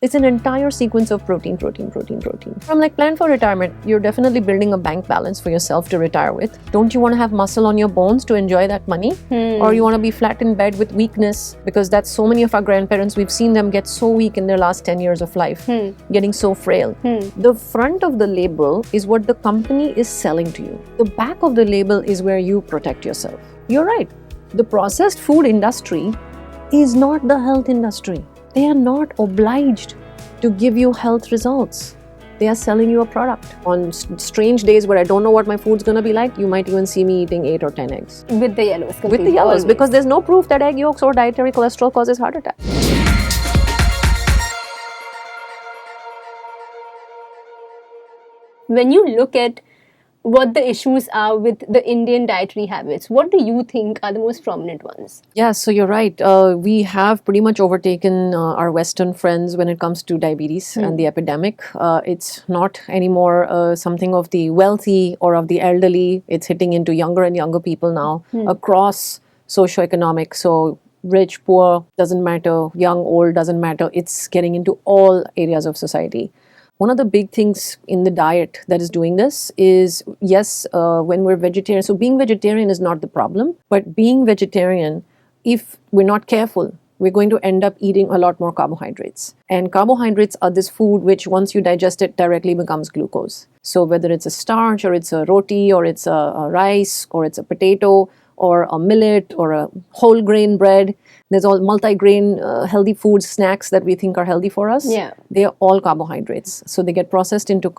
It's an entire sequence of protein. From like plan for retirement, you're definitely building a bank balance for yourself to retire with. Don't you want to have muscle on your bones to enjoy that money? Or you want to be flat in bed with weakness? Because that's so many of our grandparents, we've seen them get so weak in their last 10 years of life, getting so frail. The front of the label is what the company is selling to you. The back of the label is where you protect yourself. You're right. The processed food industry is not the health industry. They are not obliged to give you health results. They are selling you a product. On strange days where I don't know what my food's going to be like, you might even see me eating 8 or 10 eggs. With the yellows. With the yellows, because there's no proof that egg yolks or dietary cholesterol causes heart attack. When you look at what the issues are with the Indian dietary habits, what do you think are the most prominent ones? Yeah, so you're right. We have pretty much overtaken our Western friends when it comes to diabetes and the epidemic. It's not anymore something of the wealthy or of the elderly. It's hitting into younger and younger people now across socioeconomic. So rich, poor, doesn't matter, young, old, doesn't matter. It's getting into all areas of society. One of the big things in the diet that is doing this is, yes, when we're vegetarian, so being vegetarian is not the problem, but being vegetarian, if we're not careful, we're going to end up eating a lot more carbohydrates. And carbohydrates are this food which once you digest it directly becomes glucose. So whether it's a starch or it's a roti or it's a rice or it's a potato or a millet or a whole grain bread, there's all multi-grain healthy foods, snacks that we think are healthy for us. Yeah. They are all carbohydrates. So they get processed into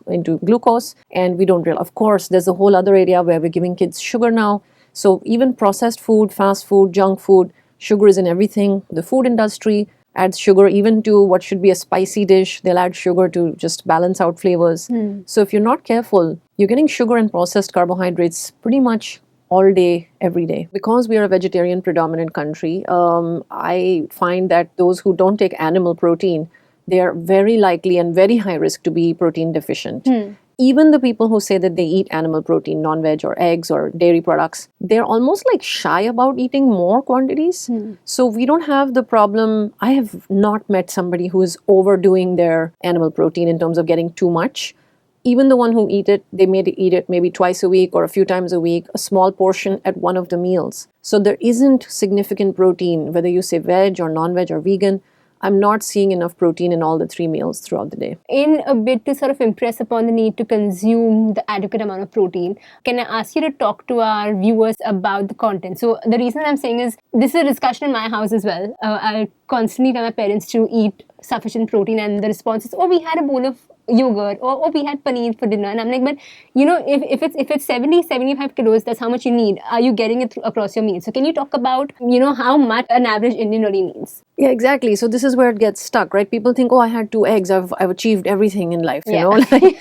glucose and we don't realize. Of course, there's a whole other area where we're giving kids sugar now. So even processed food, fast food, junk food, sugar is in everything. The food industry adds sugar even to what should be a spicy dish. They'll add sugar to just balance out flavors. So if you're not careful, you're getting sugar and processed carbohydrates pretty much all day, every day. Because we are a vegetarian predominant country, I find that those who don't take animal protein, they are very likely and very high risk to be protein deficient. Even the people who say that they eat animal protein, non-veg or eggs or dairy products, they're almost like shy about eating more quantities. So we don't have the problem. I have not met somebody who is overdoing their animal protein in terms of getting too much. Even the one who eat it, they may eat it maybe twice a week or a few times a week, a small portion at one of the meals. So there isn't significant protein, whether you say veg or non-veg or vegan. I'm not seeing enough protein in all the 3 meals throughout the day. In a bid to sort of impress upon the need to consume the adequate amount of protein, can I ask you to talk to our viewers about the content? So the reason I'm saying is, this is a discussion in my house as well. I constantly tell my parents to eat sufficient protein and the response is, oh, we had a bowl of yogurt or we had paneer for dinner. And I'm like, but you know, if it's 75 kilos, that's how much you need. Are you getting it across your meals? So can you talk about, you know, how much an average Indian really needs? Yeah, exactly. So this is where it gets stuck, right? People think, oh, I had 2 eggs. I've achieved everything in life, you know. Like,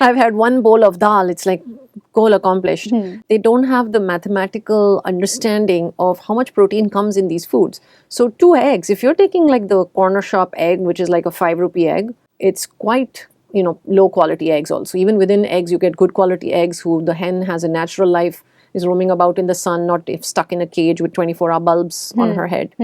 I've had 1 bowl of dal. It's like goal accomplished. They don't have the mathematical understanding of how much protein comes in these foods. So 2 eggs, if you're taking like the corner shop egg, which is like a 5 rupee egg, it's quite, you know, low quality eggs also. Even within eggs, you get good quality eggs who the hen has a natural life, is roaming about in the sun, not if stuck in a cage with 24-hour bulbs on her head.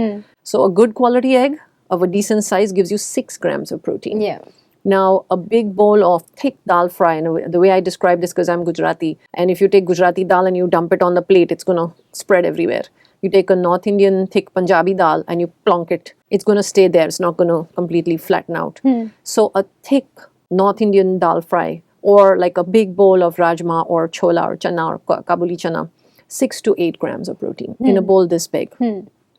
So a good quality egg of a decent size gives you 6 grams of protein. Yeah. Now, a big bowl of thick dal fry, and the way I describe this because I'm Gujarati, and if you take Gujarati dal and you dump it on the plate, it's going to spread everywhere. You take a North Indian thick Punjabi dal and you plonk it, it's going to stay there. It's not going to completely flatten out. So a thick North Indian dal fry or like a big bowl of rajma or chola or chana or Kabuli chana, 6 to 8 grams of protein in a bowl this big.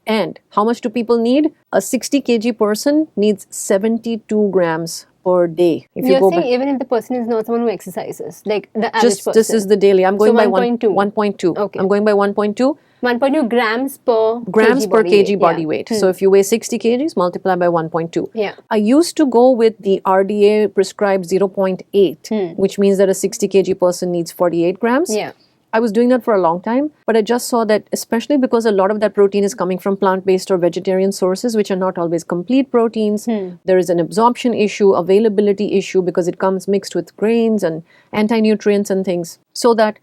And how much do people need? A 60 kg person needs 72 grams per day. If You're saying even if the person is not someone who exercises, like the average person. This is the daily. I'm going by 1.2. Okay. I'm going by 1.2. 1.2 grams per kg body weight. So if you weigh 60 kgs, multiply by 1.2. Yeah. I used to go with the RDA prescribed 0.8, which means that a 60 kg person needs 48 grams. Yeah. I was doing that for a long time, but I just saw that especially because a lot of that protein is coming from plant-based or vegetarian sources, which are not always complete proteins. There is an absorption issue, availability issue, because it comes mixed with grains and anti-nutrients and things, so that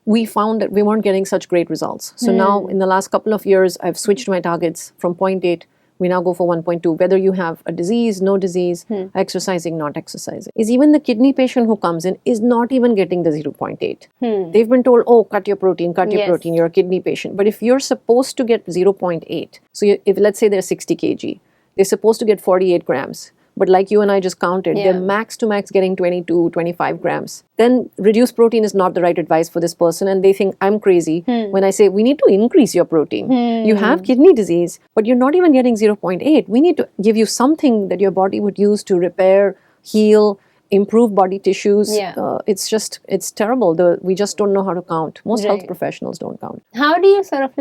we found that we weren't getting such great results. So now in the last couple of years, I've switched my targets from 0.8 We now go for 1.2, whether you have a disease, no disease, exercising, not exercising. Is even the kidney patient who comes in is not even getting the 0.8. They've been told, oh, cut your protein, you're a kidney patient. But if you're supposed to get 0.8, so if let's say they're 60 kg, they're supposed to get 48 grams. But like you and I just counted, they're max to max getting 22, 25 grams. Then reduced protein is not the right advice for this person. And they think I'm crazy when I say, we need to increase your protein. You have kidney disease, but you're not even getting 0.8. We need to give you something that your body would use to repair, heal, improve body tissues. It's terrible. We just don't know how to count. Most health professionals don't count. How do you sort of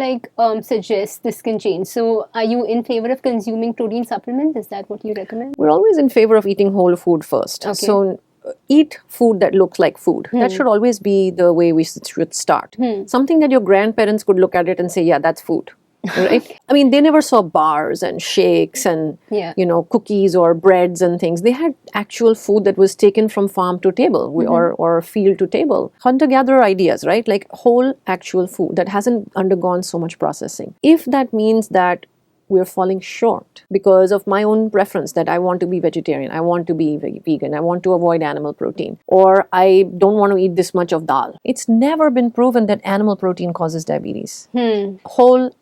suggest this can change? So are you in favor of consuming protein supplements? Is that what you recommend? We're always in favor of eating whole food first. Okay. So eat food that looks like food. That should always be the way we should start. Something that your grandparents could look at it and say, yeah, that's food. Right? I mean, they never saw bars and shakes and, cookies or breads and things. They had actual food that was taken from farm to table or field to table. Hunter-gatherer ideas, right? Like whole actual food that hasn't undergone so much processing. If that means that we're falling short because of my own preference that I want to be vegetarian, I want to be vegan, I want to avoid animal protein, or I don't want to eat this much of dal. It's never been proven that animal protein causes diabetes. Whole,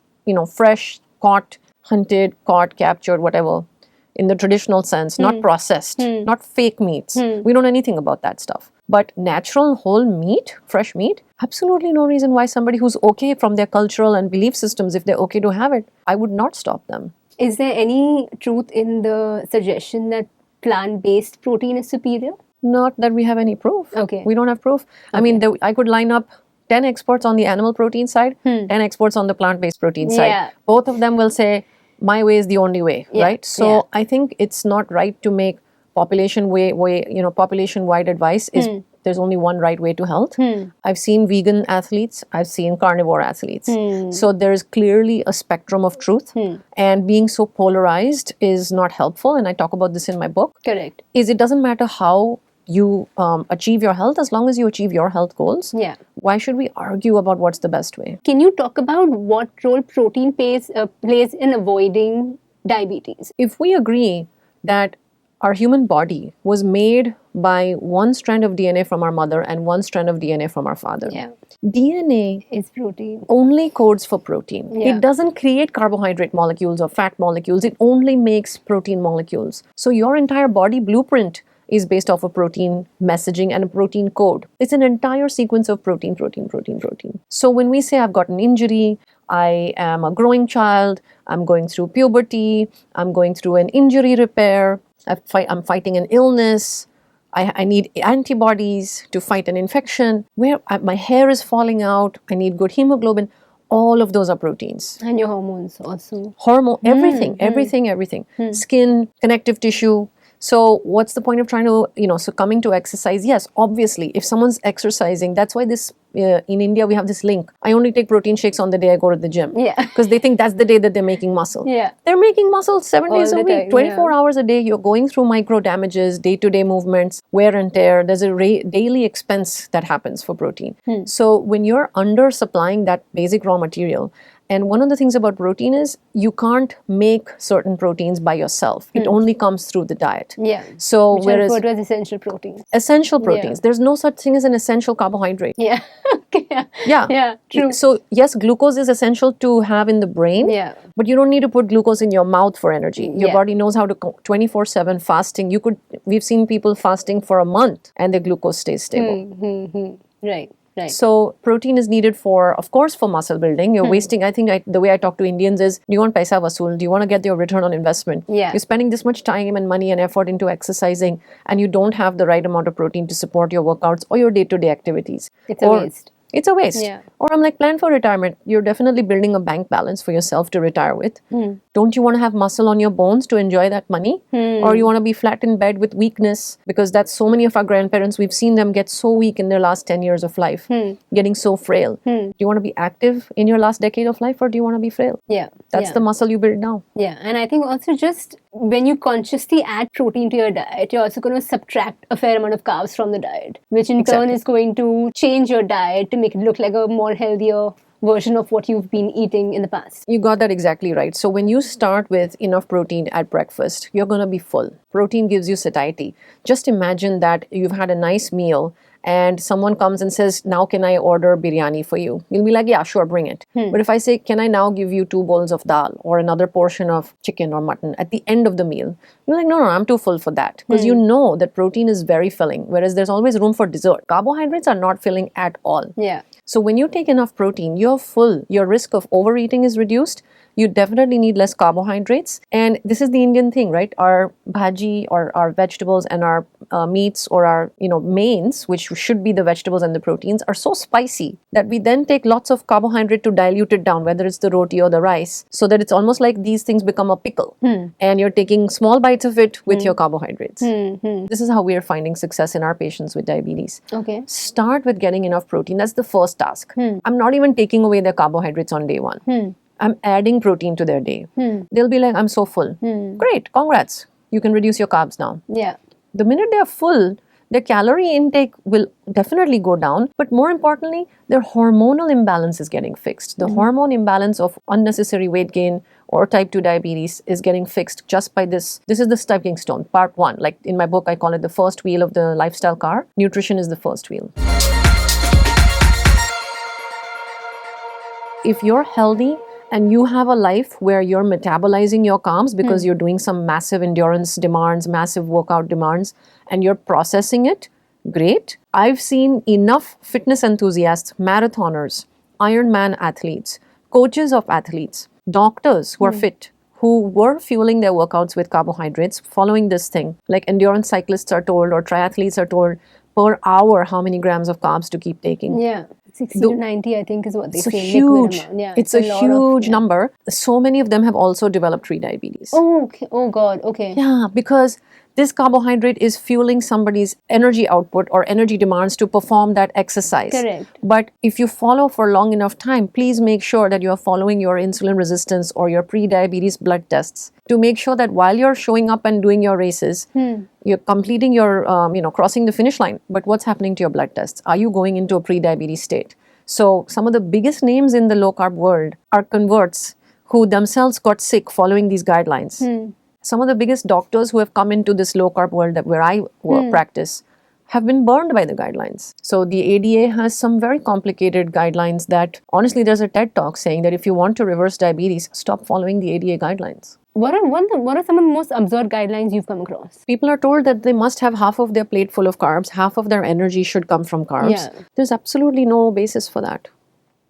fresh, caught, hunted, caught, captured, whatever, in the traditional sense, not processed, not fake meats. We don't know anything about that stuff. But natural whole meat, fresh meat, absolutely no reason why somebody who's okay from their cultural and belief systems, if they're okay to have it, I would not stop them. Is there any truth in the suggestion that plant-based protein is superior? Not that we have any proof. Okay. We don't have proof. I mean, I could line up 10 experts on the animal protein side, 10 experts on the plant-based protein side. Both of them will say, my way is the only way, right? So I think it's not right to make population-wide advice is there's only one right way to health. I've seen vegan athletes, I've seen carnivore athletes. So there's clearly a spectrum of truth, and being so polarized is not helpful. And I talk about this in my book. Correct. It doesn't matter how you achieve your health, as long as you achieve your health goals. Why should we argue about what's the best way? Can you talk about what role protein plays in avoiding diabetes? If we agree that our human body was made by one strand of DNA from our mother and one strand of DNA from our father. DNA is protein. Only codes for protein. It doesn't create carbohydrate molecules or fat molecules. It only makes protein molecules. So your entire body blueprint is based off of protein messaging and a protein code. It's an entire sequence of protein. So when we say I've got an injury, I am a growing child, I'm going through puberty, I'm going through an injury repair, I'm fighting an illness, I need antibodies to fight an infection, my hair is falling out, I need good hemoglobin. All of those are proteins. And your hormones also. Everything. Skin, connective tissue. So what's the point of trying to, so coming to exercise? Yes, obviously, if someone's exercising, that's why in India, we have this link. I only take protein shakes on the day I go to the gym. Because they think that's the day that they're making muscle. They're making muscle 7 days a week, 24 hours a day. You're going through micro damages, day-to-day movements, wear and tear. There's a daily expense that happens for protein. So when you're under supplying that basic raw material, and one of the things about protein is you can't make certain proteins by yourself. It only comes through the diet. So which are referred to as essential proteins. Essential proteins. There's no such thing as an essential carbohydrate. True. So yes, glucose is essential to have in the brain. But you don't need to put glucose in your mouth for energy. Your body knows how to 24/7 fasting. We've seen people fasting for a month and their glucose stays stable. Right. So protein is needed of course, for muscle building. You're wasting, I think the way I talk to Indians is, do you want paisa vasool? Do you want to get your return on investment? You're spending this much time and money and effort into exercising and you don't have the right amount of protein to support your workouts or your day-to-day activities. It's a waste. It's a waste. Or I'm like, plan for retirement. You're definitely building a bank balance for yourself to retire with. Don't you want to have muscle on your bones to enjoy that money? Or you want to be flat in bed with weakness? Because that's so many of our grandparents, we've seen them get so weak in their last 10 years of life, getting so frail. Do you want to be active in your last decade of life or do you want to be frail? That's the muscle you build now. And I think also just when you consciously add protein to your diet, you're also going to subtract a fair amount of carbs from the diet, which in turn is going to change your diet to make it look like a more healthier version of what you've been eating in the past. You got that exactly right. So when you start with enough protein at breakfast, you're going to be full. Protein gives you satiety. Just imagine that you've had a nice meal and someone comes and says, now can I order biryani for you? You'll be like, yeah, sure, bring it. But if I say, can I now give you 2 bowls of dal or another portion of chicken or mutton at the end of the meal? You're like, no, I'm too full for that. Because you know that protein is very filling, whereas there's always room for dessert. Carbohydrates are not filling at all. Yeah. So when you take enough protein, you're full. Your risk of overeating is reduced. You definitely need less carbohydrates. And this is the Indian thing, right? Our bhaji or our vegetables and our meats or our mains, which should be the vegetables and the proteins, are so spicy that we then take lots of carbohydrate to dilute it down, whether it's the roti or the rice, so that it's almost like these things become a pickle. And you're taking small bites of it with your carbohydrates. This is how we are finding success in our patients with diabetes. Okay. Start with getting enough protein. That's the first task. I'm not even taking away their carbohydrates on day one. I'm adding protein to their day. They'll be like, I'm so full. Great, congrats. You can reduce your carbs now. Yeah. The minute they're full, their calorie intake will definitely go down. But more importantly, their hormonal imbalance is getting fixed. The hormone imbalance of unnecessary weight gain or type 2 diabetes is getting fixed just by this. This is the stepping stone, part 1. Like in my book, I call it the first wheel of the lifestyle car. Nutrition is the first wheel. If you're healthy, and you have a life where you're metabolizing your carbs because you're doing some massive endurance demands, massive workout demands, and you're processing it, great. I've seen enough fitness enthusiasts, marathoners, Ironman athletes, coaches of athletes, doctors who are fit, who were fueling their workouts with carbohydrates, following this thing. Like endurance cyclists are told or triathletes are told per hour how many grams of carbs to keep taking. Yeah. 60 to 90, I think, is what they It's a say. huge, Liquid amount. Yeah, it's a lot huge number. So many of them have also developed pre-diabetes. Oh, okay. Oh, God. Okay. Yeah, because this carbohydrate is fueling somebody's energy output or energy demands to perform that exercise. Correct. But if you follow for long enough time, please make sure that you are following your insulin resistance or your pre-diabetes blood tests to make sure that while you're showing up and doing your races, you're completing your, crossing the finish line. But what's happening to your blood tests? Are you going into a pre-diabetes state? So some of the biggest names in the low-carb world are converts who themselves got sick following these guidelines. Some of the biggest doctors who have come into this low-carb world that where I practice have been burned by the guidelines. So the ADA has some very complicated guidelines that, honestly, there's a TED Talk saying that if you want to reverse diabetes, stop following the ADA guidelines. What are some of the most absurd guidelines you've come across? People are told that they must have half of their plate full of carbs, half of their energy should come from carbs. Yeah. There's absolutely no basis for that.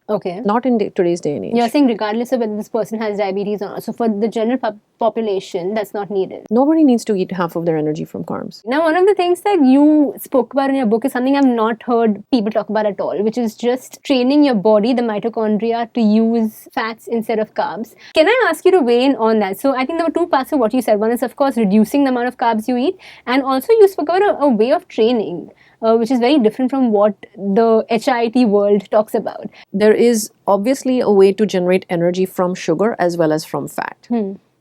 Okay. Not in today's day and age. You're saying regardless of whether this person has diabetes or not. So for the general population, that's not needed. Nobody needs to eat half of their energy from carbs. Now, one of the things that you spoke about in your book is something I've not heard people talk about at all, which is just training your body, the mitochondria, to use fats instead of carbs. Can I ask you to weigh in on that? So I think there were 2 parts of what you said. One is, of course, reducing the amount of carbs you eat. And also you spoke about a way of training, which is very different from what the HIIT world talks about. There is obviously a way to generate energy from sugar as well as from fat.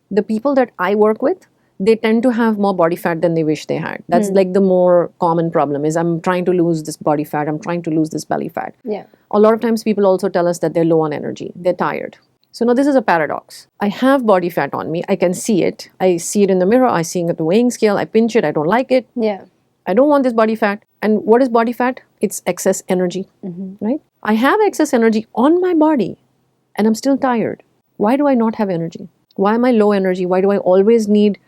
The people that I work with, they tend to have more body fat than they wish they had. That's like the more common problem is I'm trying to lose this body fat, I'm trying to lose this belly fat. Yeah. A lot of times people also tell us that they're low on energy, they're tired. So now this is a paradox. I have body fat on me, I can see it. I see it in the mirror, I see it at the weighing scale, I pinch it, I don't like it. Yeah. I don't want this body fat. And what is body fat? It's excess energy, right? I have excess energy on my body and I'm still tired. Why do I not have energy? Why am I low energy? Why do I always need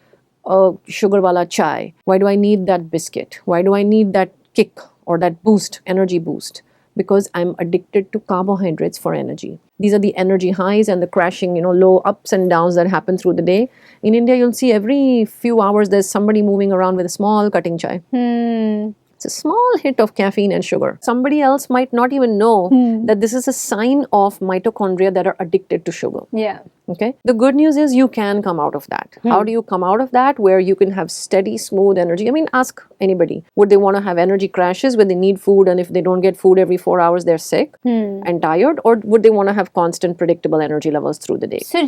a sugar wala chai? Why do I need that biscuit? Why do I need that kick or that boost, energy boost? Because I'm addicted to carbohydrates for energy. These are the energy highs and the crashing, low ups and downs that happen through the day. In India, you'll see every few hours there's somebody moving around with a small cutting chai. It's a small hit of caffeine and sugar. Somebody else might not even know that this is a sign of mitochondria that are addicted to sugar. Yeah. Okay. The good news is you can come out of that. How do you come out of that? Where you can have steady, smooth energy. I mean, ask anybody. Would they want to have energy crashes when they need food and if they don't get food every 4 hours, they're sick and tired? Or would they want to have constant, predictable energy levels through the day? So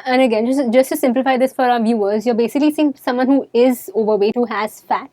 and again, just to simplify this for our viewers, you're basically saying someone who is overweight, who has fat,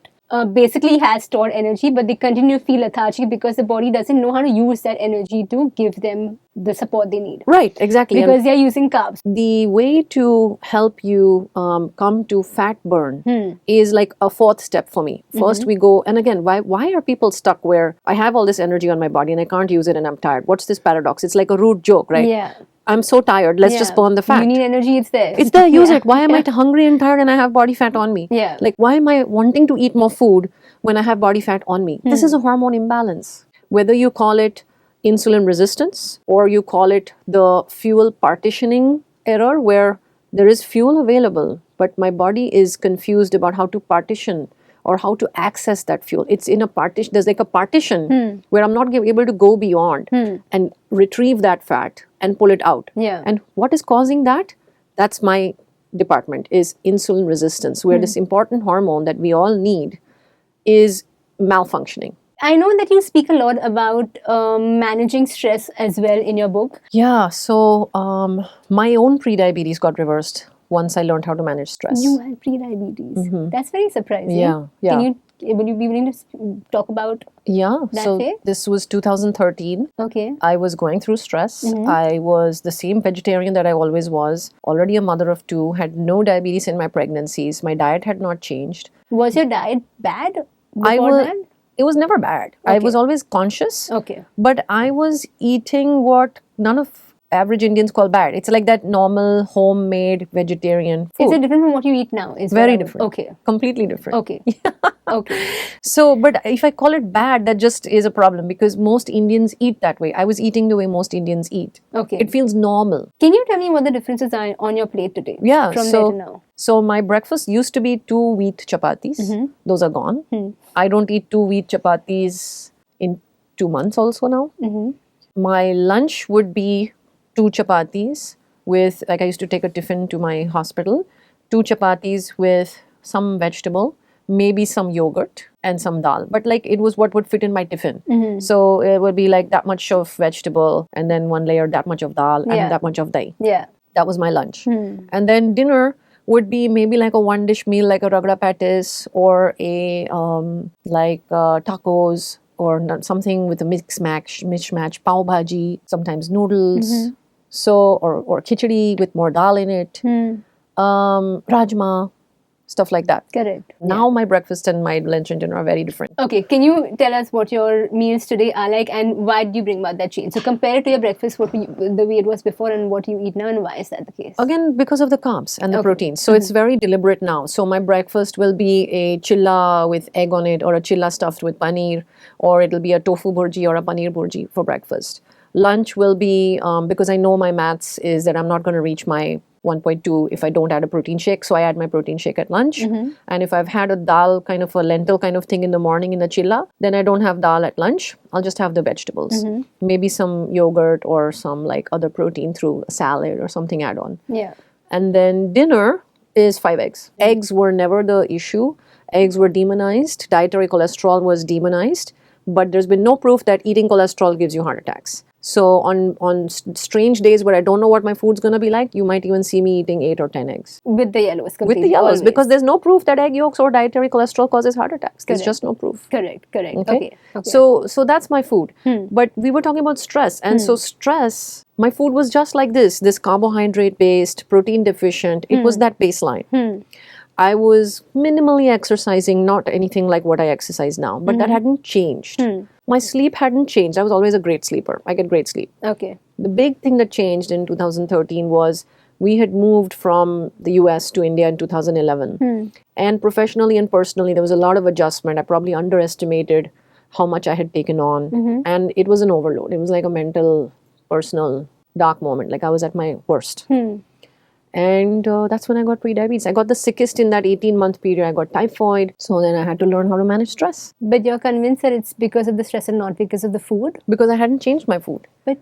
basically has stored energy, but they continue to feel lethargic because the body doesn't know how to use that energy to give them the support they need. Right, exactly. And Because they're using carbs. the way to help you come to fat burn is like a fourth step for me. First we go, and again, why are people stuck where I have all this energy on my body and I can't use it and I'm tired? What's this paradox? It's like a rude joke, right? Yeah. I'm so tired, let's just burn the fat. You need energy, it's there. It's there, use it. Why am I hungry and tired and I have body fat on me? Yeah. Like, why am I wanting to eat more food when I have body fat on me? This is a hormone imbalance. Whether you call it insulin resistance or you call it the fuel partitioning error, where there is fuel available, but my body is confused about how to partition or how to access that fuel. It's in a partition, there's like a partition where I'm not able to go beyond and retrieve that fat and pull it out. Yeah. And what is causing that? That's my department, is insulin resistance, where this important hormone that we all need is malfunctioning. I know that you speak a lot about managing stress as well in your book. Yeah, so my own pre-diabetes got reversed once I learned how to manage stress. You had pre-diabetes. That's very surprising. Yeah. Would you be willing to talk about Yeah, that so phase? this was 2013. Okay. I was going through stress. I was the same vegetarian that I always was, already a mother of two, had no diabetes in my pregnancies. My diet had not changed. Was your diet bad I before was, that? it was never bad. I Okay. was always conscious. Okay. But I was eating what none of average Indians call bad. It's like that normal homemade vegetarian food. Is it different from what you eat now? Is Very what I- different. Okay. Completely different. Okay. Okay. So, but if I call it bad, that just is a problem because most Indians eat that way. I was eating the way most Indians eat. Okay. It feels normal. Can you tell me what the differences are on your plate today? Yeah. From so, there to now. So my breakfast used to be 2 wheat chapatis. Those are gone. I don't eat 2 wheat chapatis in 2 months also now. My lunch would be 2 chapatis with, like I used to take a tiffin to my hospital, 2 chapatis with some vegetable, maybe some yogurt and some dal. But like it was what would fit in my tiffin. So it would be like that much of vegetable and then one layer that much of dal Yeah. and that much of dahi. Yeah. That was my lunch. And then dinner would be maybe like a one dish meal like a ragda patties or a tacos or something with a mishmash, pav bhaji, sometimes noodles. So or khichdi with more dal in it, rajma, stuff like that. Correct. Now my breakfast and my lunch and dinner are very different. Okay, can you tell us what your meals today are like and why did you bring about that change? So compare it to your breakfast, the way it was before and what you eat now, and why is that the case? Again, because of the carbs and the protein. So it's very deliberate now. So my breakfast will be a chilla with egg on it or a chilla stuffed with paneer, or it'll be a tofu burji or a paneer burji for breakfast. Lunch will be, because I know my maths is that I'm not going to reach my 1.2 if I don't add a protein shake. So I add my protein shake at lunch. And if I've had a dal, kind of a lentil kind of thing in the morning in the chilla, then I don't have dal at lunch. I'll just have the vegetables. Maybe some yogurt or some like other protein through a salad or something add on. Yeah. And then dinner is 5 eggs. Eggs were never the issue. Eggs were demonized. Dietary cholesterol was demonized. But there's been no proof that eating cholesterol gives you heart attacks. So on strange days where I don't know what my food's going to be like, you might even see me eating 8 or 10 eggs. With the yellows With completely. the yellows, always. because there's no proof that egg yolks or dietary cholesterol causes heart attacks. There's just no proof. Correct. Okay. So that's my food. But we were talking about stress. And so stress, my food was just like this carbohydrate based, protein deficient. It was that baseline. I was minimally exercising, not anything like what I exercise now, but that hadn't changed. My sleep hadn't changed. I was always a great sleeper. I get great sleep. Okay. The big thing that changed in 2013 was we had moved from the US to India in 2011. And professionally and personally, there was a lot of adjustment. I probably underestimated how much I had taken on. And it was an overload. It was like a mental, personal, dark moment. Like I was at my worst. And that's when I got pre-diabetes. I got the sickest in that 18-month period. I got typhoid. So then I had to learn how to manage stress. But you're convinced that it's because of the stress and not because of the food? Because I hadn't changed my food. But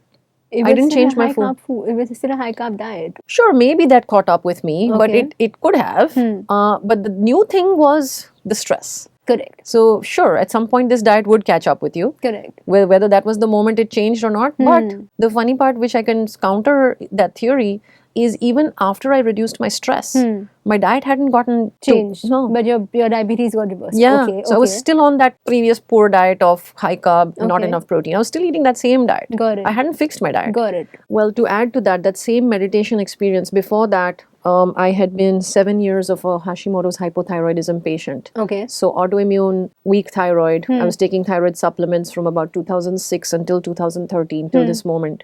it I was didn't still change a my high-carb food. It was still a high-carb diet. Sure, maybe that caught up with me, but Okay. it could have. But the new thing was the stress. Correct. So sure, at some point this diet would catch up with you. Correct. Whether that was the moment it changed or not. But the funny part, which I can counter that theory, is even after I reduced my stress, my diet hadn't gotten Changed. No. But your diabetes got reversed. Yeah. Okay. So I was still on that previous poor diet of high carb, not Okay. enough protein. I was still eating that same diet. Got it. I hadn't fixed my diet. Got it. Well, to add to that, that same meditation experience, before that, I had been 7 years of a Hashimoto's hypothyroidism patient. Okay. So autoimmune, weak thyroid. I was taking thyroid supplements from about 2006 until 2013, till this moment.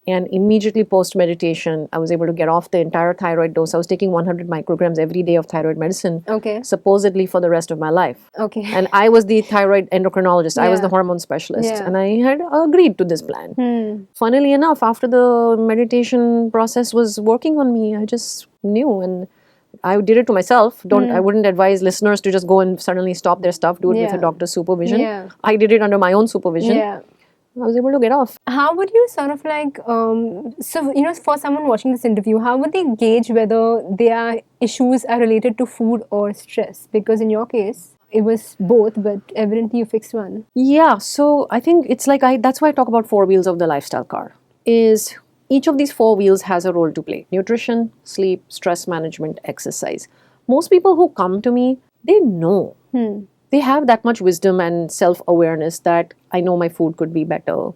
And immediately post meditation, I was able to get off the entire thyroid dose. I was taking 100 micrograms every day of thyroid medicine, Okay. supposedly for the rest of my life. Okay. And I was the thyroid endocrinologist. I was the hormone specialist. Yeah. And I had agreed to this plan. Funnily enough, after the meditation process was working on me, I just knew, and I did it to myself. I wouldn't advise listeners to just go and suddenly stop their stuff. Do it with a doctor's supervision. Yeah. I did it under my own supervision. Yeah. I was able to get off. How would you sort of like, for someone watching this interview, how would they gauge whether their issues are related to food or stress? Because in your case, it was both, but evidently you fixed one. Yeah, so I think it's like that's why I talk about 4 wheels of the lifestyle car. Is each of these 4 wheels has a role to play: nutrition, sleep, stress management, exercise. Most people who come to me, they know. They have that much wisdom and self-awareness that I know my food could be better.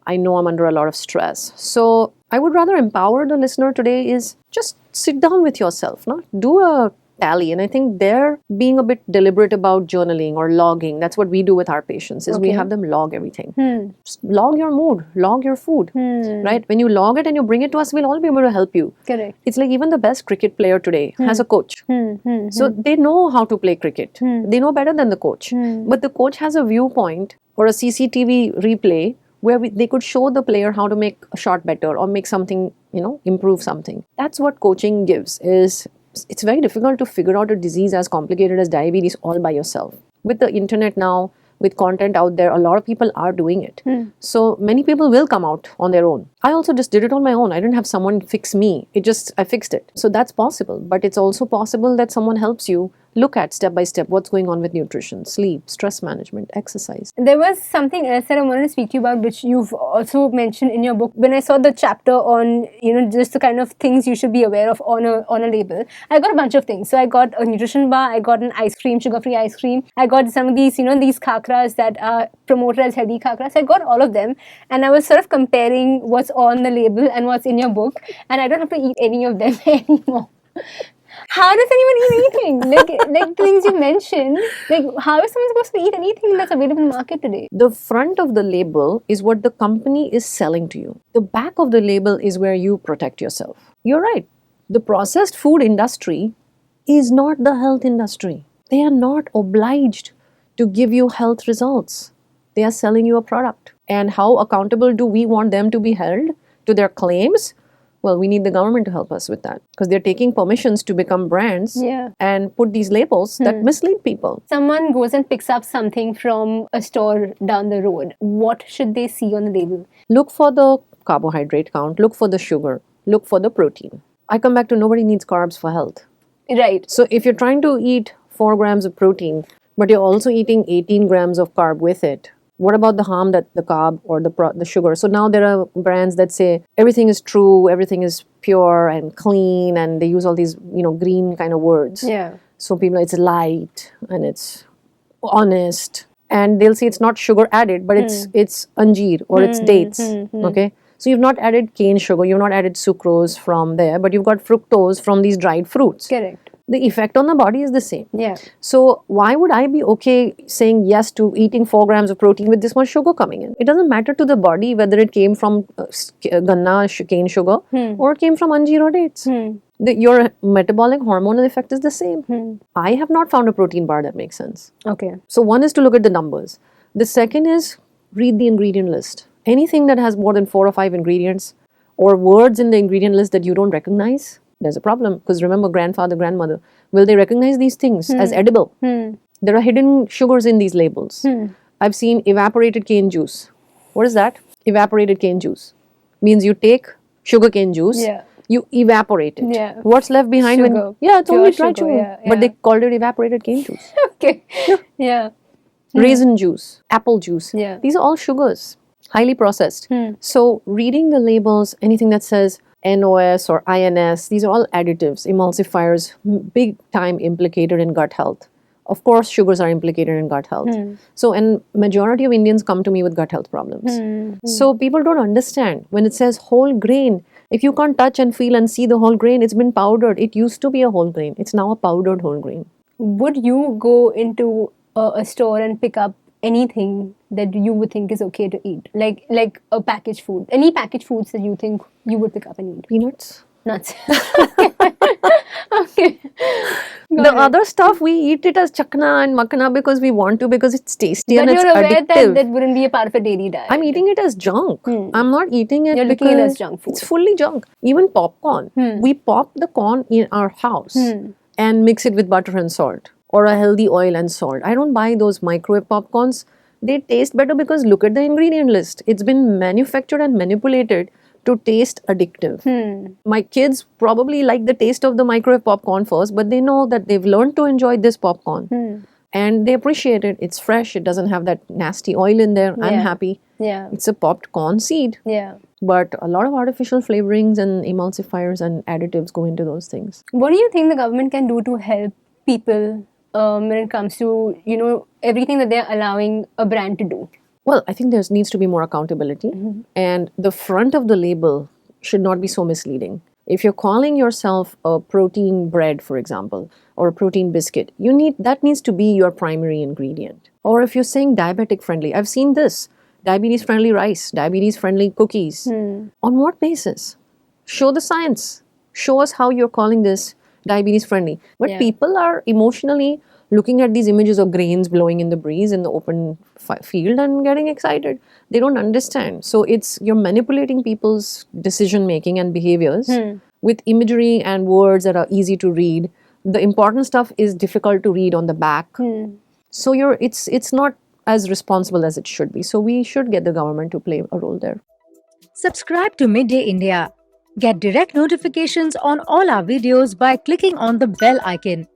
I know I'm under a lot of stress. So I would rather empower the listener today is just sit down with yourself, do a tally. And I think they're being a bit deliberate about journaling or logging. That's what we do with our patients, is we have them log everything. Just log your mood, log your food, right? When you log it and you bring it to us, we'll all be able to help you. Correct. It's like even the best cricket player today has a coach. So they know how to play cricket. They know better than the coach. But the coach has a viewpoint or a CCTV replay where they could show the player how to make a shot better or make something, improve something. That's what coaching gives. It's very difficult to figure out a disease as complicated as diabetes all by yourself. With the internet now, with content out there, a lot of people are doing it. So many people will come out on their own. I also just did it on my own. I didn't have someone fix me. I fixed it. So that's possible. But it's also possible that someone helps you look at step by step what's going on with nutrition, sleep, stress management, exercise. There was something else that I wanted to speak to you about, which you've also mentioned in your book. When I saw the chapter on, just the kind of things you should be aware of on a label, I got a bunch of things. So I got a nutrition bar, I got an ice cream, sugar-free ice cream. I got some of these, these khakras that are promoted as healthy khakras. I got all of them, and I was sort of comparing what's on the label and what's in your book, and I don't have to eat any of them anymore. How does anyone eat anything? Like things you mentioned, how is someone supposed to eat anything that's available in the market today? The front of the label is what the company is selling to you. The back of the label is where you protect yourself. You're right. The processed food industry is not the health industry. They are not obliged to give you health results. They are selling you a product. And how accountable do we want them to be held to their claims? Well, we need the government to help us with that, because they're taking permissions to become brands and put these labels that mislead people. Someone goes and picks up something from a store down the road. What should they see on the label? Look for the carbohydrate count, look for the sugar, look for the protein. I come back to nobody needs carbs for health. Right. So if you're trying to eat 4 grams of protein, but you're also eating 18 grams of carb with it, what about the harm that the carb or the sugar? So now there are brands that say everything is true, everything is pure and clean, and they use all these, green kind of words. Yeah. So people, it's light and it's honest, and they'll say it's not sugar added, but it's anjeer or it's dates. Okay. So you've not added cane sugar, you've not added sucrose from there, but you've got fructose from these dried fruits. Correct. The effect on the body is the same. Yeah. So why would I be okay saying yes to eating 4 grams of protein with this much sugar coming in? It doesn't matter to the body whether it came from ganna cane sugar or it came from anjeer or dates. Your metabolic hormonal effect is the same. I have not found a protein bar that makes sense. Okay. So one is to look at the numbers. The second is read the ingredient list. Anything that has more than 4 or 5 ingredients or words in the ingredient list that you don't recognize, there's a problem. Because remember, grandfather, grandmother, will they recognize these things as edible? There are hidden sugars in these labels. I've seen evaporated cane juice. What is that? Evaporated cane juice means you take sugar cane juice, you evaporate it. Yeah. What's left behind? Sugar. It's Pure only dry sugar. Yeah. But they called it evaporated cane juice. Okay. Yeah. Raisin juice, apple juice. Yeah. These are all sugars, highly processed. So reading the labels, anything that says NOS or INS, these are all additives, emulsifiers, big time implicated in gut health. Of course, sugars are implicated in gut health. So, and majority of Indians come to me with gut health problems. So people don't understand when it says whole grain. If you can't touch and feel and see the whole grain, it's been powdered. It used to be a whole grain. It's now a powdered whole grain. Would you go into a store and pick up anything that you would think is okay to eat, like a packaged food, any packaged foods that you think you would pick up and eat? Peanuts. Nuts. Okay. The other stuff we eat it as chakna and makana because we want to, because it's tasty But and it's you're aware addictive. that wouldn't be a part of a daily diet. I'm eating it as junk. I'm not eating it You're looking at it because as junk food. it's fully junk. Even popcorn. We pop the corn in our house and mix it with butter and salt or a healthy oil and salt. I don't buy those microwave popcorns. They taste better because look at the ingredient list. It's been manufactured and manipulated to taste addictive. My kids probably like the taste of the microwave popcorn first, but they know that they've learned to enjoy this popcorn. And they appreciate it. It's fresh. It doesn't have that nasty oil in there. I'm happy. Yeah. It's a popped corn seed. Yeah. But a lot of artificial flavorings and emulsifiers and additives go into those things. What do you think the government can do to help people when it comes to, everything that they're allowing a brand to do? Well, I think there needs to be more accountability. And the front of the label should not be so misleading. If you're calling yourself a protein bread, for example, or a protein biscuit, that needs to be your primary ingredient. Or if you're saying diabetic friendly, I've seen this, diabetes friendly rice, diabetes friendly cookies. On what basis? Show the science. Show us how you're calling this diabetes friendly. But people are emotionally looking at these images of grains blowing in the breeze in the open field and getting excited. They don't understand. So you're manipulating people's decision making and behaviors with imagery and words that are easy to read. The important stuff is difficult to read on the back. So it's not as responsible as it should be. So we should get the government to play a role there. Subscribe to Midday India. Get direct notifications on all our videos by clicking on the bell icon.